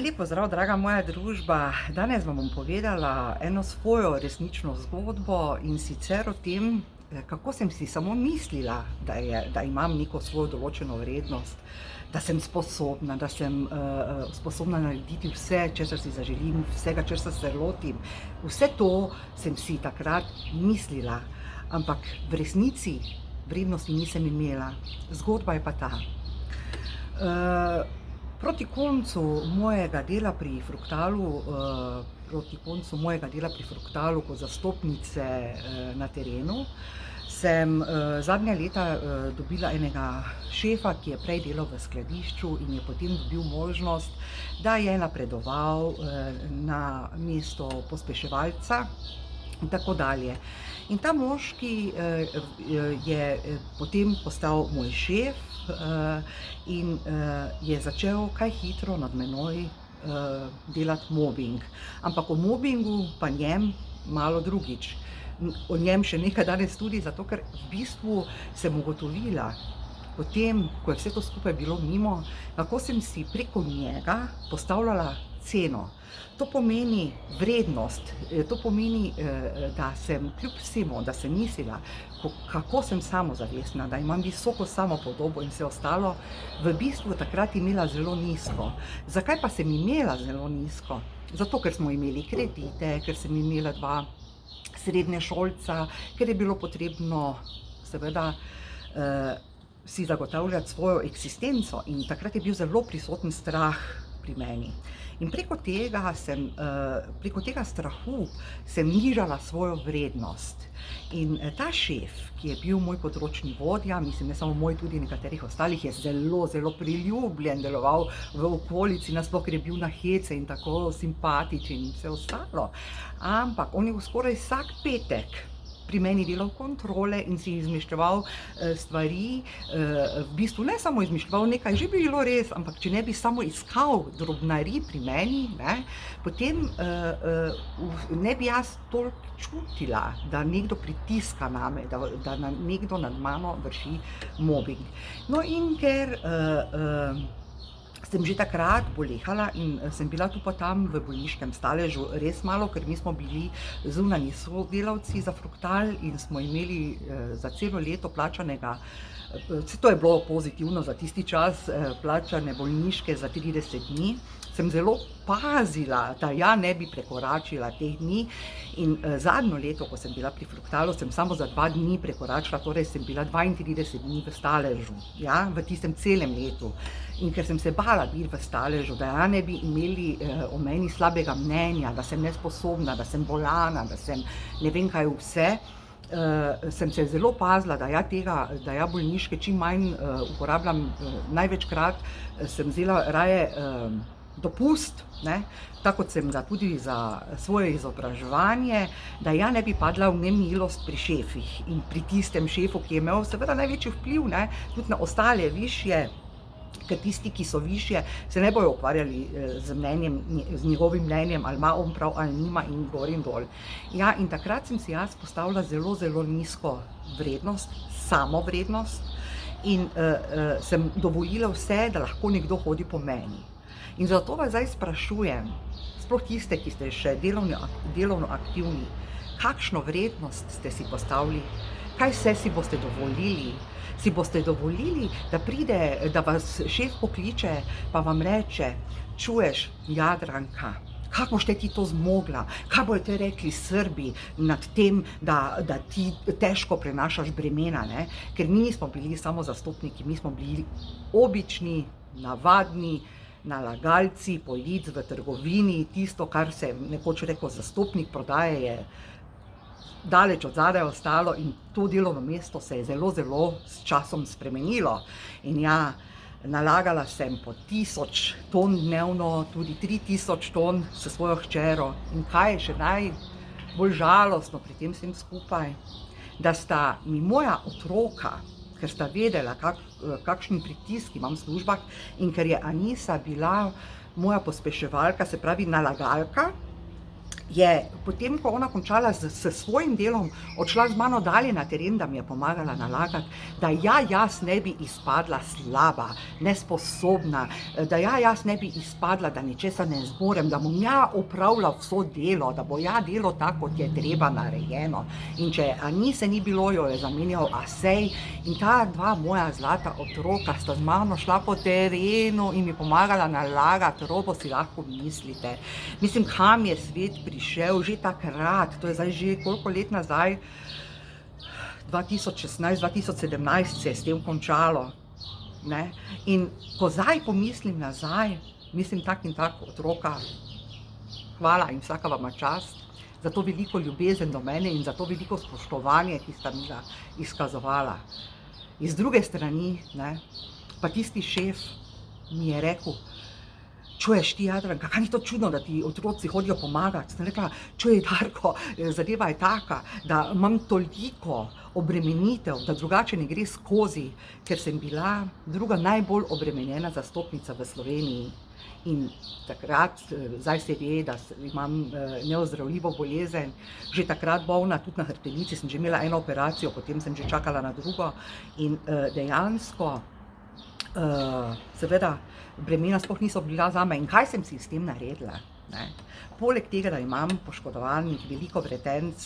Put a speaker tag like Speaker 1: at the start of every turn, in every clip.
Speaker 1: Lep pozdrav, draga moja družba. Danes vam bom povedala eno svojo resnično zgodbo, in sicer o tem, kako sem si samo mislila, da imam neko svojo določeno vrednost, da sem sposobna, da sem sposobna narediti vse, česar si zaželim, vsega, česar se lotim. Vse to sem si takrat mislila, ampak v resnici vrednosti nisem imela. Zgodba je pa ta. Proti koncu mojega dela pri Fruktalu kot zastopnice na terenu, sem zadnja leta dobila enega šefa, ki je prej delal v skladišču in je potem dobil možnost, da je napredoval na mesto pospeševalca in tako dalje. In ta moški je potem postal moj šef in je začel kaj hitro nad menoj delati mobing. Ampak o mobingu pa njem malo drugič. O njem še nekaj danes tudi, zato ker v bistvu sem ugotovila, potem, ko je vse to skupaj bilo mimo, kako sem si preko njega postavljala ceno. To pomeni vrednost, to pomeni, da sem kljub vsemu, da sem mislila, kako sem samozavestna, da imam visoko samopodobo in vse ostalo, v bistvu takrat imela zelo nizko. Zakaj pa sem imela zelo nizko? Zato, ker smo imeli kredite, ker sem imela 2 srednješolca, ker je bilo potrebno seveda si zagotavljati svojo eksistenco, in takrat je bil zelo prisoten strah pri meni. In preko tega strahu sem nižala svojo vrednost. In ta šef, ki je bil moj področni vodja, mislim, ne samo moj, tudi nekaterih ostalih, je zelo, zelo priljubljen deloval v okolici, nasploh, ker je bil na hece in tako simpatičen in vse ostalo. Ampak on je skoraj vsak petek pri meni delal kontrole in si izmišljeval stvari, v bistvu ne samo izmišljeval, nekaj že bilo res, ampak če ne bi samo iskal drobnarij pri meni, potem ne bi jaz toliko čutila, da nekdo pritiska name, da nekdo nad mano vrši mobbing. No, in ker sem že takrat bolehala in sem bila tu pa tam v bolniškem staležu res malo, ker mi smo bili zunanji sodelavci za Fruktal in smo imeli za celo leto plačanega, to je bilo pozitivno za tisti čas, plačane bolniške za 30 dni. Sem zelo pazila, da ja ne bi prekoračila teh dni, in zadnjo leto, ko sem bila pri Fruktalu, sem samo za 2 dni prekoračila, torej sem bila 32 dni v staležu, ja, v tistem celem letu. In ker sem se bala biti v staležu, da ja ne bi imeli o meni slabega mnenja, da sem nesposobna, da sem bolana, da sem ne vem kaj vse, sem se zelo pazila, da ja bolniške čim manj uporabljam. Največkrat sem vzela raje dopust, tako kot sem tudi za svoje izobraževanje, da ja ne bi padla v nemilost pri šefih in pri tistem šefu, ki je imel seveda največji vpliv, tudi na ostale višje, ker tisti, ki so višje, se ne bojo ukvarjali z njegovim mnenjem, ali ima on prav ali nima, in gor in dol. Ja, in takrat sem si jaz postavila zelo, zelo nizko vrednost, samovrednost, in sem dovolila vse, da lahko nekdo hodi po meni. In zato vas zdaj sprašujem, sploh tiste, ki ste še delovno aktivni, kakšno vrednost ste si postavili, kaj vse si boste dovolili? Si boste dovolili, da vas šef pokliče pa vam reče: čuješ, Jadranka, kako boš ti to zmogla, kaj bojo te rekli Srbi nad tem, da ti težko prenašaš bremena, ker mi nismo bili samo zastopniki, mi smo bili obični, navadni nalagalci polic v trgovini. Tisto, kar se nekoč rekel zastopnik prodaje, je daleč od zadaj ostalo, in to delovno mesto se je zelo, zelo s časom spremenilo. In ja, nalagala sem po 1000 ton dnevno, tudi 3000 ton s svojo hčero. In kaj je še najbolj žalostno pri tem vsem skupaj? Da sta mi moja otroka, ker sta vedela, kakšen pritisk imam v službah, in ker je Anisa bila moja pospeševalka, se pravi nalagalka, je potem, ko ona končala s svojim delom, odšla z mano dalje na teren, da mi je pomagala nalagati, da jaz ne bi izpadla slaba, nesposobna, da jaz ne bi izpadla, da ničesar ne zmorem, da bom ja opravila vso delo, da bo ja delo tako, kot je treba narejeno. In če Ani se ni bilo, jo je zamenjal Asej in ta dva moja zlata otroka sta z mano šla po terenu in mi pomagala nalagati robo, si lahko mislite. Mislim, kam je svet prišel že takrat, to je zdaj že koliko let nazaj, 2016, 2017 se je s tem končalo, ne? In ko zdaj pomislim nazaj, mislim tak in tak otroka, hvala in vsaka vama čast za to veliko ljubezen do mene in za to veliko spoštovanje, ki sta mi ga izkazovala. Iz druge strani, ne, pa tisti šef mi je rekel, čuješ ti, Jadranka, kaj ni to čudno, da ti otroci hodijo pomagati? Sem rekla, čuj, Darko, zadeva je taka, da imam toliko obremenitev, da drugače ne gre skozi, ker sem bila druga najbolj obremenjena zastopnica v Sloveniji. In takrat, zdaj se ve, da imam neozdravljivo bolezen, že takrat bolna, tudi na hrbtenici, sem že imela eno operacijo, potem sem že čakala na drugo in dejansko, seveda, bremena sploh niso bila zame. In kaj sem si s tem naredila? Ne? Poleg tega, da imam poškodovanih veliko vretenc,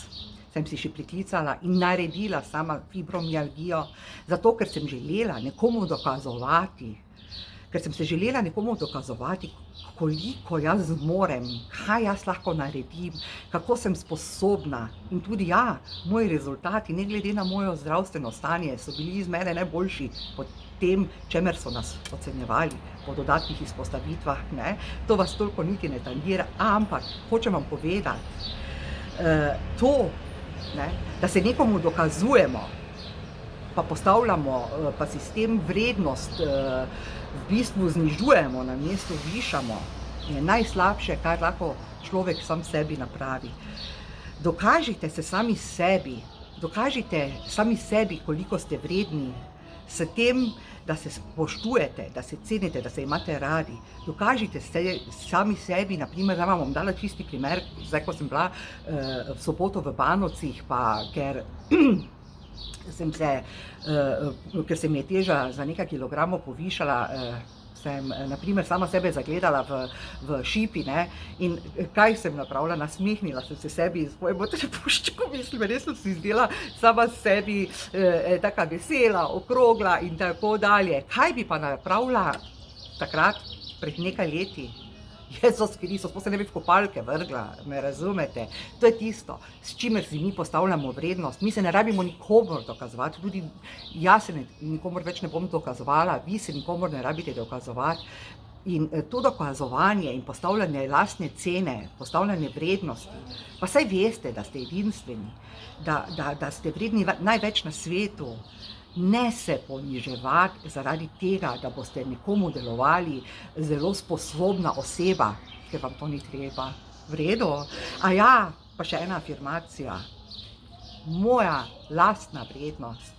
Speaker 1: sem si še priklicala in naredila sama fibromialgijo, zato ker sem želela nekomu dokazovati, koliko jaz zmorem, kaj jaz lahko naredim, kako sem sposobna. In tudi ja, moji rezultati, ne glede na moje zdravstveno stanje, so bili iz mene najboljši po tem, čemer so nas ocenjevali, po dodatnih izpostavitvah, ne. To vas toliko niti ne tangira, ampak hočem vam povedati, to, ne, da se nekomu dokazujemo, pa postavljamo, pa sistem vrednost v bistvu znižujemo, na mestu višamo, je najslabše, kar lahko človek sam sebi napravi. Dokažite se sami sebi, koliko ste vredni, s tem, da se spoštujete, da se cenite, da se imate radi. Dokažite se sami sebi, naprimer, da vam bom dala čisti primer, zdaj, ko sem bila v soboto v Banovcih, pa ker ker se mi je teža za nekaj kilogramov povišala, sem naprimer sama sebe zagledala v šipi, ne, in kaj sem napravila, nasmehnila sem se sebi in svojemu trebuščku, mislim, res sem si zdela sama sebi taka vesela, okrogla in tako dalje. Kaj bi pa napravila takrat, pred nekaj leti? Jezus Kristus, sploh se ne bi v kopalke vrgla, me razumete? To je tisto, s čimer si mi postavljamo vrednost. Mi se ne rabimo nikomor dokazovati, tudi jaz se nikomor več ne bom dokazovala, vi se nikomor ne rabite dokazovati. In to dokazovanje in postavljanje lastne cene, postavljanje vrednosti, pa saj veste, da ste edinstveni, da ste vredni največ na svetu. Ne se poniževati zaradi tega, da boste nekomu delovali zelo sposobna oseba, ker vam to ni treba. V redu? A ja, pa še ena afirmacija. Moja lastna vrednost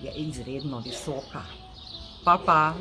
Speaker 1: je izredno visoka. Pa.